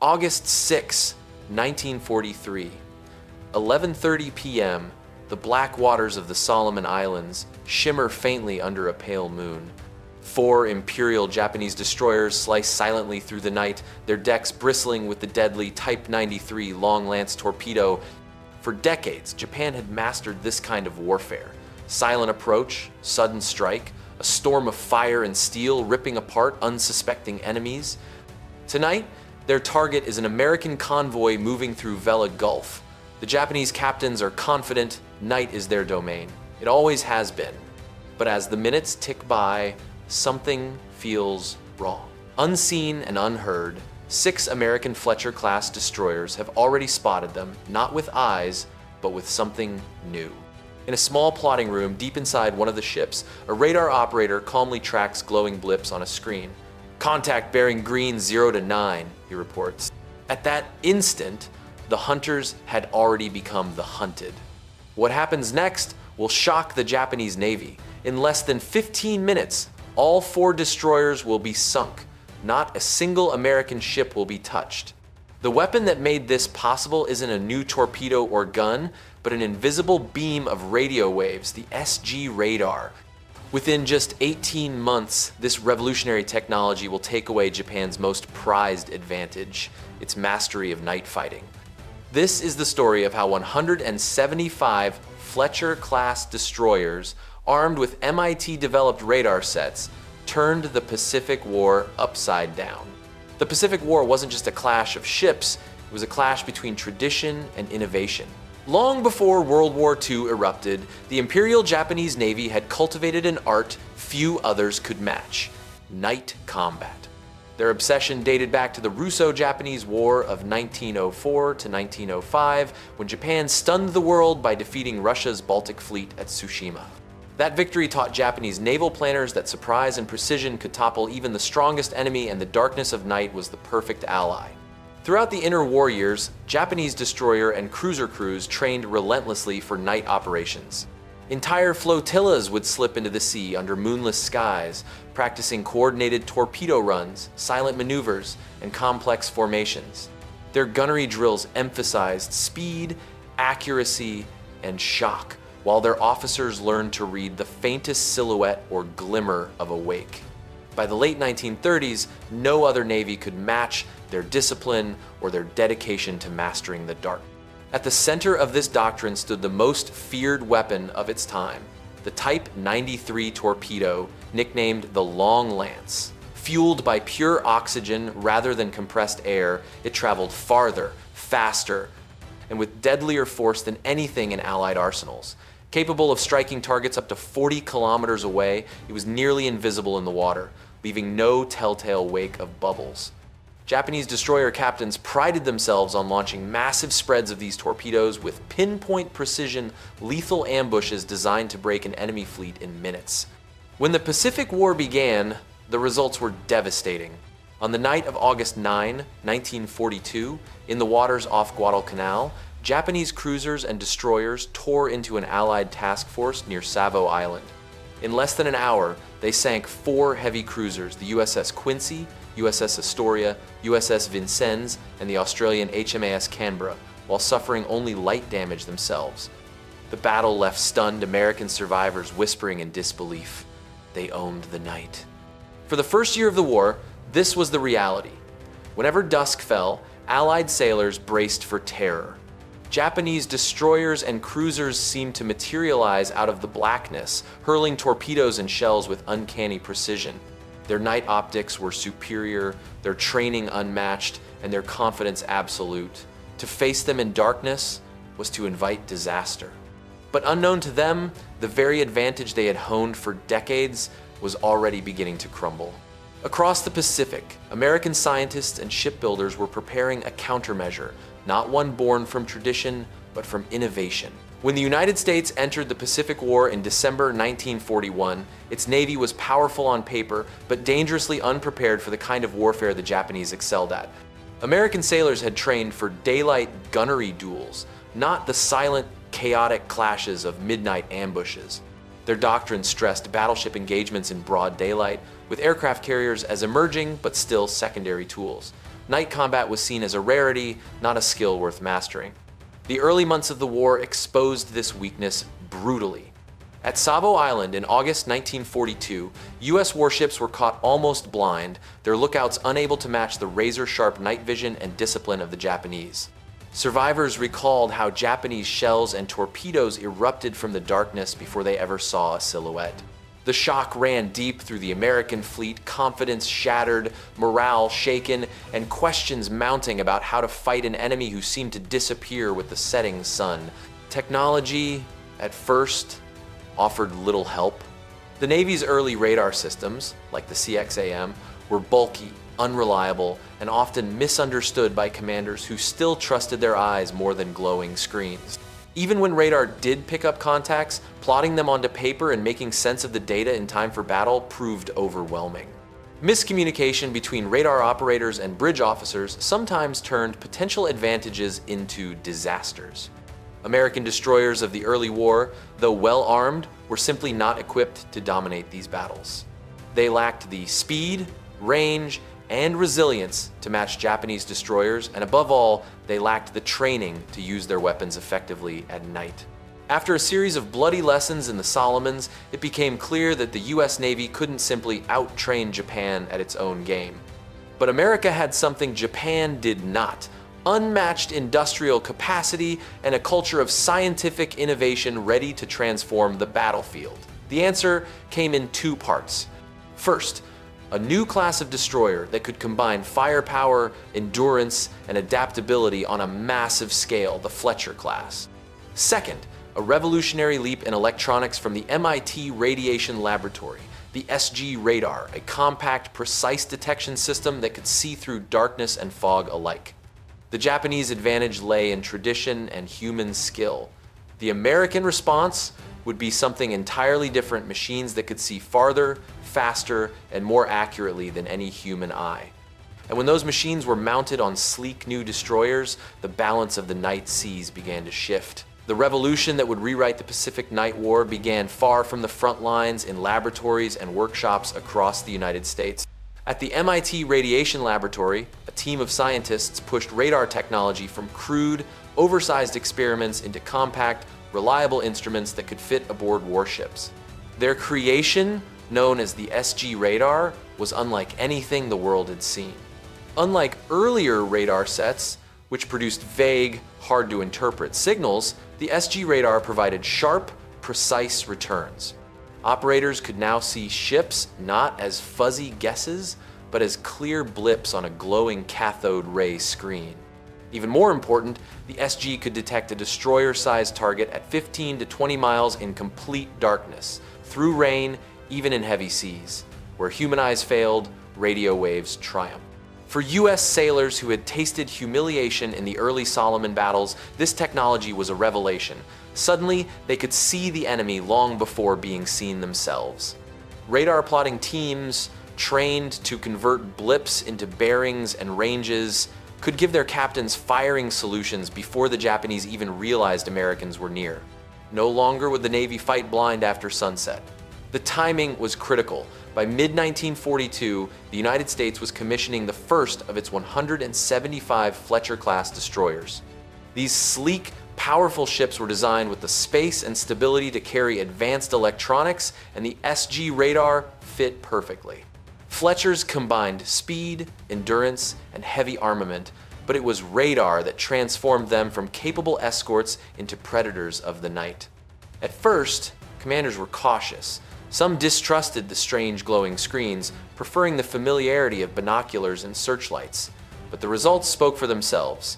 August 6, 1943. 11:30 p.m., the black waters of the Solomon Islands shimmer faintly under a pale moon. 4 Imperial Japanese destroyers slice silently through the night, their decks bristling with the deadly Type 93 long-lance torpedo. For decades, Japan had mastered this kind of warfare. Silent approach, sudden strike, a storm of fire and steel ripping apart unsuspecting enemies. Tonight, their target is an American convoy moving through Vela Gulf. The Japanese captains are confident night is their domain. It always has been. But as the minutes tick by, something feels wrong. Unseen and unheard, 6 American Fletcher-class destroyers have already spotted them, not with eyes, but with something new. In a small plotting room deep inside one of the ships, a radar operator calmly tracks glowing blips on a screen. "Contact bearing green 0 to 9, he reports. At that instant, the hunters had already become the hunted. What happens next will shock the Japanese Navy. In less than 15 minutes, all 4 destroyers will be sunk. Not a single American ship will be touched. The weapon that made this possible isn't a new torpedo or gun, but an invisible beam of radio waves, the SG radar. Within just 18 months, this revolutionary technology will take away Japan's most prized advantage, its mastery of night fighting. This is the story of how 175 Fletcher-class destroyers, armed with MIT-developed radar sets, turned the Pacific War upside down. The Pacific War wasn't just a clash of ships, it was a clash between tradition and innovation. Long before World War II erupted, the Imperial Japanese Navy had cultivated an art few others could match: night combat. Their obsession dated back to the Russo-Japanese War of 1904 to 1905, when Japan stunned the world by defeating Russia's Baltic Fleet at Tsushima. That victory taught Japanese naval planners that surprise and precision could topple even the strongest enemy, and the darkness of night was the perfect ally. Throughout the interwar years, Japanese destroyer and cruiser crews trained relentlessly for night operations. Entire flotillas would slip into the sea under moonless skies, practicing coordinated torpedo runs, silent maneuvers, and complex formations. Their gunnery drills emphasized speed, accuracy, and shock, while their officers learned to read the faintest silhouette or glimmer of a wake. By the late 1930s, no other navy could match their discipline or their dedication to mastering the dark. At the center of this doctrine stood the most feared weapon of its time, the Type 93 torpedo, nicknamed the Long Lance. Fueled by pure oxygen rather than compressed air, it traveled farther, faster, and with deadlier force than anything in Allied arsenals. Capable of striking targets up to 40 kilometers away, it was nearly invisible in the water, leaving no telltale wake of bubbles. Japanese destroyer captains prided themselves on launching massive spreads of these torpedoes with pinpoint precision, lethal ambushes designed to break an enemy fleet in minutes. When the Pacific War began, the results were devastating. On the night of August 9, 1942, in the waters off Guadalcanal, Japanese cruisers and destroyers tore into an Allied task force near Savo Island. In less than an hour, they sank 4 heavy cruisers, the USS Quincy, USS Astoria, USS Vincennes, and the Australian HMAS Canberra, while suffering only light damage themselves. The battle left stunned American survivors whispering in disbelief. They owned the night. For the first year of the war, this was the reality. Whenever dusk fell, Allied sailors braced for terror. Japanese destroyers and cruisers seemed to materialize out of the blackness, hurling torpedoes and shells with uncanny precision. Their night optics were superior, their training unmatched, and their confidence absolute. To face them in darkness was to invite disaster. But unknown to them, the very advantage they had honed for decades was already beginning to crumble. Across the Pacific, American scientists and shipbuilders were preparing a countermeasure, not one born from tradition, but from innovation. When the United States entered the Pacific War in December 1941, its Navy was powerful on paper, but dangerously unprepared for the kind of warfare the Japanese excelled at. American sailors had trained for daylight gunnery duels, not the silent, chaotic clashes of midnight ambushes. Their doctrine stressed battleship engagements in broad daylight, with aircraft carriers as emerging but still secondary tools. Night combat was seen as a rarity, not a skill worth mastering. The early months of the war exposed this weakness brutally. At Savo Island in August 1942, US warships were caught almost blind, their lookouts unable to match the razor-sharp night vision and discipline of the Japanese. Survivors recalled how Japanese shells and torpedoes erupted from the darkness before they ever saw a silhouette. The shock ran deep through the American fleet, confidence shattered, morale shaken, and questions mounting about how to fight an enemy who seemed to disappear with the setting sun. Technology, at first, offered little help. The Navy's early radar systems, like the CXAM, were bulky, unreliable, and often misunderstood by commanders who still trusted their eyes more than glowing screens. Even when radar did pick up contacts, plotting them onto paper and making sense of the data in time for battle proved overwhelming. Miscommunication between radar operators and bridge officers sometimes turned potential advantages into disasters. American destroyers of the early war, though well armed, were simply not equipped to dominate these battles. They lacked the speed, range, and resilience to match Japanese destroyers, and above all, they lacked the training to use their weapons effectively at night. After a series of bloody lessons in the Solomons, it became clear that the US Navy couldn't simply out-train Japan at its own game. But America had something Japan did not: unmatched industrial capacity and a culture of scientific innovation ready to transform the battlefield. The answer came in two parts. First, a new class of destroyer that could combine firepower, endurance, and adaptability on a massive scale, the Fletcher-class. Second, a revolutionary leap in electronics from the MIT Radiation Laboratory, the SG radar, a compact, precise detection system that could see through darkness and fog alike. The Japanese advantage lay in tradition and human skill. The American response would be something entirely different: machines that could see farther, faster, and more accurately than any human eye. And when those machines were mounted on sleek new destroyers, the balance of the night seas began to shift. The revolution that would rewrite the Pacific Night War began far from the front lines, in laboratories and workshops across the United States. At the MIT Radiation Laboratory, a team of scientists pushed radar technology from crude, oversized experiments into compact, reliable instruments that could fit aboard warships. Their creation, known as the SG radar, was unlike anything the world had seen. Unlike earlier radar sets, which produced vague, hard-to-interpret signals, the SG radar provided sharp, precise returns. Operators could now see ships not as fuzzy guesses, but as clear blips on a glowing cathode ray screen. Even more important, the SG could detect a destroyer-sized target at 15 to 20 miles in complete darkness, through rain, even in heavy seas. Where human eyes failed, radio waves triumphed. For US sailors who had tasted humiliation in the early Solomon battles, this technology was a revelation. Suddenly, they could see the enemy long before being seen themselves. Radar plotting teams, trained to convert blips into bearings and ranges, could give their captains firing solutions before the Japanese even realized Americans were near. No longer would the Navy fight blind after sunset. The timing was critical. By mid-1942, the United States was commissioning the first of its 175 Fletcher-class destroyers. These sleek, powerful ships were designed with the space and stability to carry advanced electronics, and the SG radar fit perfectly. Fletchers combined speed, endurance, and heavy armament, but it was radar that transformed them from capable escorts into predators of the night. At first, commanders were cautious. Some distrusted the strange glowing screens, preferring the familiarity of binoculars and searchlights, but the results spoke for themselves.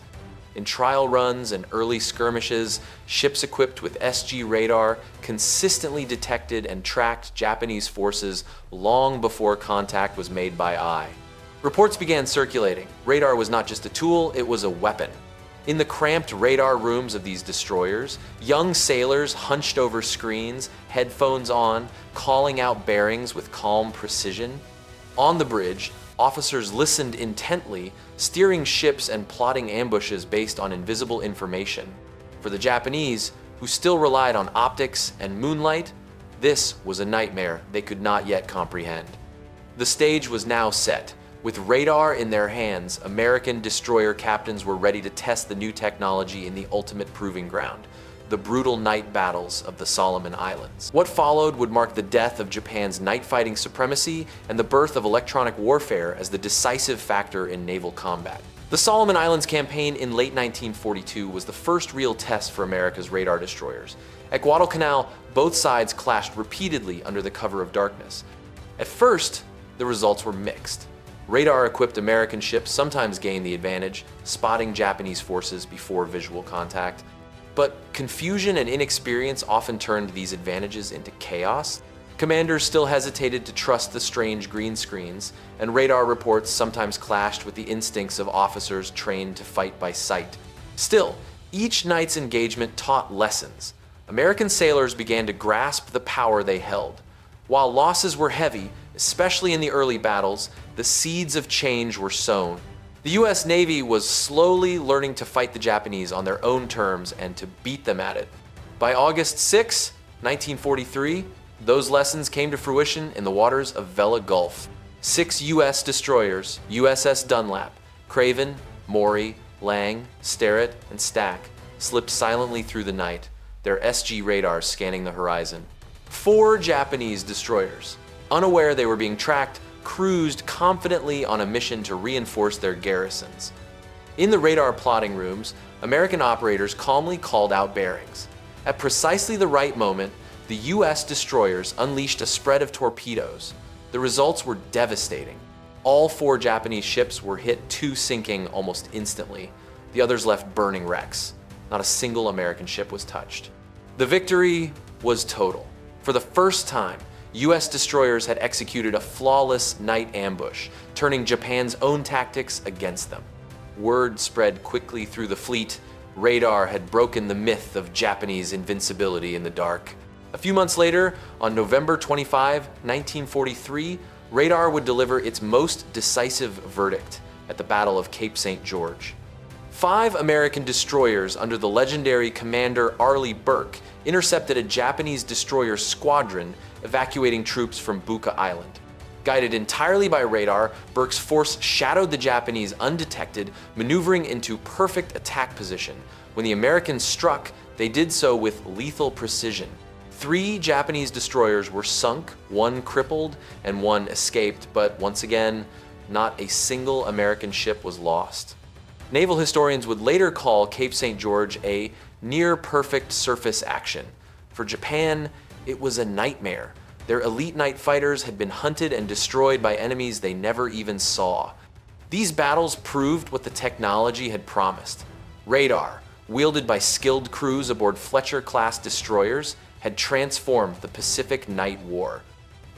In trial runs and early skirmishes, ships equipped with SG radar consistently detected and tracked Japanese forces long before contact was made by eye. Reports began circulating. Radar was not just a tool, it was a weapon. In the cramped radar rooms of these destroyers, young sailors hunched over screens, headphones on, calling out bearings with calm precision. On the bridge, officers listened intently, steering ships and plotting ambushes based on invisible information. For the Japanese, who still relied on optics and moonlight, this was a nightmare they could not yet comprehend. The stage was now set. With radar in their hands, American destroyer captains were ready to test the new technology in the ultimate proving ground, the brutal night battles of the Solomon Islands. What followed would mark the death of Japan's night-fighting supremacy and the birth of electronic warfare as the decisive factor in naval combat. The Solomon Islands campaign in late 1942 was the first real test for America's radar destroyers. At Guadalcanal, both sides clashed repeatedly under the cover of darkness. At first, the results were mixed. Radar-equipped American ships sometimes gained the advantage, spotting Japanese forces before visual contact. But confusion and inexperience often turned these advantages into chaos. Commanders still hesitated to trust the strange green screens, and radar reports sometimes clashed with the instincts of officers trained to fight by sight. Still, each night's engagement taught lessons. American sailors began to grasp the power they held. While losses were heavy, especially in the early battles, the seeds of change were sown. The US Navy was slowly learning to fight the Japanese on their own terms and to beat them at it. By August 6, 1943, those lessons came to fruition in the waters of Vela Gulf. 6 US destroyers, USS Dunlap, Craven, Maury, Lang, Sterrett, and Stack, slipped silently through the night, their SG radars scanning the horizon. 4 Japanese destroyers, unaware they were being tracked, cruised confidently on a mission to reinforce their garrisons. In the radar plotting rooms, American operators calmly called out bearings. At precisely the right moment, the US destroyers unleashed a spread of torpedoes. The results were devastating. All 4 Japanese ships were hit to sinking almost instantly. The others left burning wrecks. Not a single American ship was touched. The victory was total. For the first time, US destroyers had executed a flawless night ambush, turning Japan's own tactics against them. Word spread quickly through the fleet. Radar had broken the myth of Japanese invincibility in the dark. A few months later, on November 25, 1943, radar would deliver its most decisive verdict at the Battle of Cape St. George. 5 American destroyers under the legendary Commander Arleigh Burke intercepted a Japanese destroyer squadron evacuating troops from Buka Island. Guided entirely by radar, Burke's force shadowed the Japanese undetected, maneuvering into perfect attack position. When the Americans struck, they did so with lethal precision. 3 Japanese destroyers were sunk, 1 crippled, and 1 escaped, but once again, not a single American ship was lost. Naval historians would later call Cape St. George a near-perfect surface action. For Japan, it was a nightmare. Their elite night fighters had been hunted and destroyed by enemies they never even saw. These battles proved what the technology had promised. Radar, wielded by skilled crews aboard Fletcher-class destroyers, had transformed the Pacific Night War.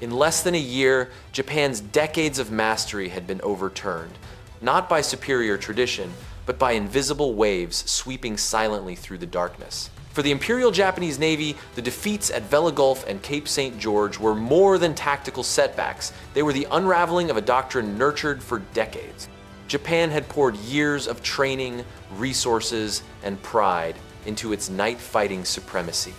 In less than a year, Japan's decades of mastery had been overturned, not by superior tradition, but by invisible waves sweeping silently through the darkness. For the Imperial Japanese Navy, the defeats at Vela Gulf and Cape St. George were more than tactical setbacks. They were the unraveling of a doctrine nurtured for decades. Japan had poured years of training, resources, and pride into its night-fighting supremacy.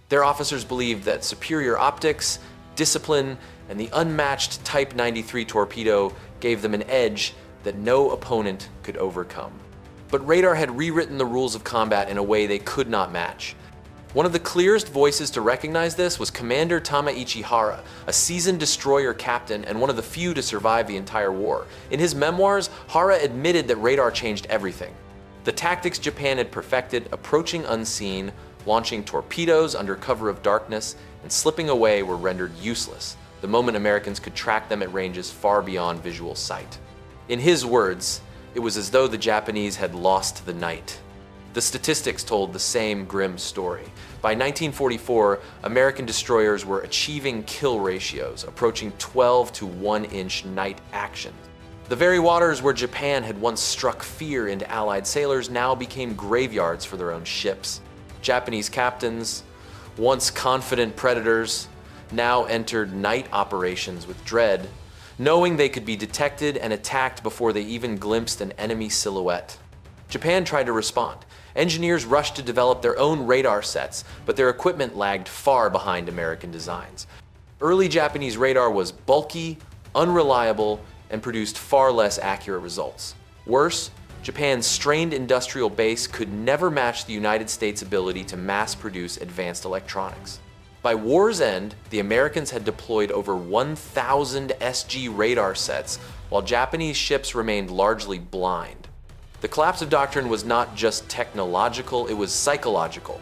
Their officers believed that superior optics, discipline, and the unmatched Type 93 torpedo gave them an edge that no opponent could overcome. But radar had rewritten the rules of combat in a way they could not match. One of the clearest voices to recognize this was Commander Tameichi Hara, a seasoned destroyer captain and one of the few to survive the entire war. In his memoirs, Hara admitted that radar changed everything. The tactics Japan had perfected, approaching unseen, launching torpedoes under cover of darkness, and slipping away were rendered useless the moment Americans could track them at ranges far beyond visual sight. In his words, it was as though the Japanese had lost the night. The statistics told the same grim story. By 1944, American destroyers were achieving kill ratios approaching 12 to 1-inch night action. The very waters where Japan had once struck fear into Allied sailors now became graveyards for their own ships. Japanese captains, once confident predators, now entered night operations with dread, knowing they could be detected and attacked before they even glimpsed an enemy silhouette. Japan tried to respond. Engineers rushed to develop their own radar sets, but their equipment lagged far behind American designs. Early Japanese radar was bulky, unreliable, and produced far less accurate results. Worse, Japan's strained industrial base could never match the United States' ability to mass-produce advanced electronics. By war's end, the Americans had deployed over 1,000 SG radar sets, while Japanese ships remained largely blind. The collapse of doctrine was not just technological, it was psychological.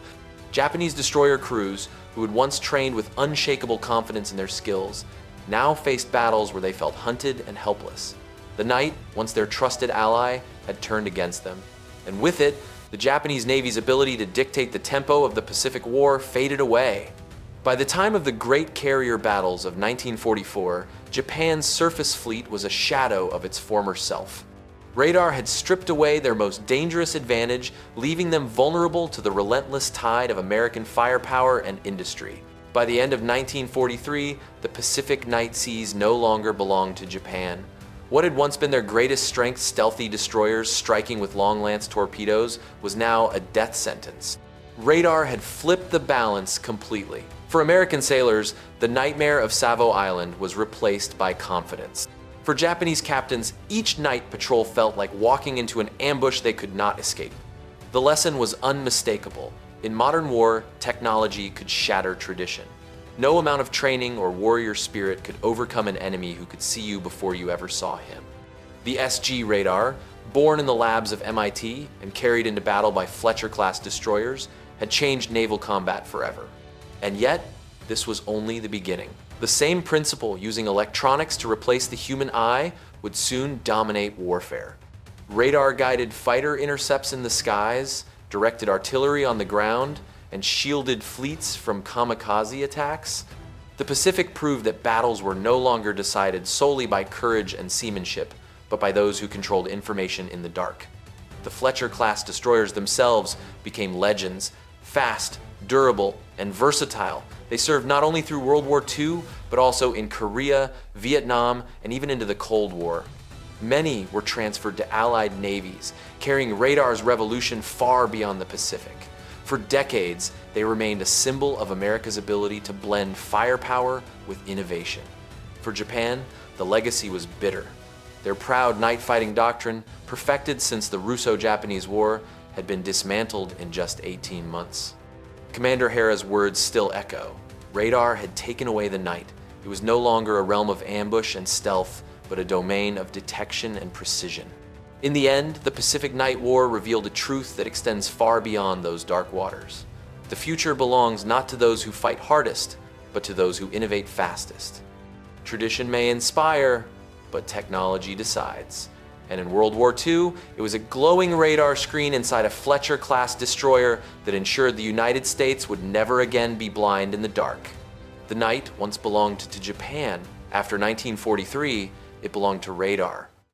Japanese destroyer crews, who had once trained with unshakable confidence in their skills, now faced battles where they felt hunted and helpless. The night, once their trusted ally, had turned against them. And with it, the Japanese Navy's ability to dictate the tempo of the Pacific War faded away. By the time of the Great Carrier Battles of 1944, Japan's surface fleet was a shadow of its former self. Radar had stripped away their most dangerous advantage, leaving them vulnerable to the relentless tide of American firepower and industry. By the end of 1943, the Pacific Night Seas no longer belonged to Japan. What had once been their greatest strength, stealthy destroyers striking with long-lance torpedoes, was now a death sentence. Radar had flipped the balance completely. For American sailors, the nightmare of Savo Island was replaced by confidence. For Japanese captains, each night patrol felt like walking into an ambush they could not escape. The lesson was unmistakable. In modern war, technology could shatter tradition. No amount of training or warrior spirit could overcome an enemy who could see you before you ever saw him. The SG radar, born in the labs of MIT and carried into battle by Fletcher-class destroyers, had changed naval combat forever. And yet, this was only the beginning. The same principle, using electronics to replace the human eye, would soon dominate warfare. Radar-guided fighter intercepts in the skies, directed artillery on the ground, and shielded fleets from kamikaze attacks. The Pacific proved that battles were no longer decided solely by courage and seamanship, but by those who controlled information in the dark. The Fletcher-class destroyers themselves became legends, fast, durable, and versatile. They served not only through World War II, but also in Korea, Vietnam, and even into the Cold War. Many were transferred to Allied navies, carrying radar's revolution far beyond the Pacific. For decades, they remained a symbol of America's ability to blend firepower with innovation. For Japan, the legacy was bitter. Their proud night-fighting doctrine, perfected since the Russo-Japanese War, had been dismantled in just 18 months. Commander Hara's words still echo. Radar had taken away the night. It was no longer a realm of ambush and stealth, but a domain of detection and precision. In the end, the Pacific Night War revealed a truth that extends far beyond those dark waters. The future belongs not to those who fight hardest, but to those who innovate fastest. Tradition may inspire, but technology decides. And in World War II, it was a glowing radar screen inside a Fletcher-class destroyer that ensured the United States would never again be blind in the dark. The night once belonged to Japan. After 1943, it belonged to radar.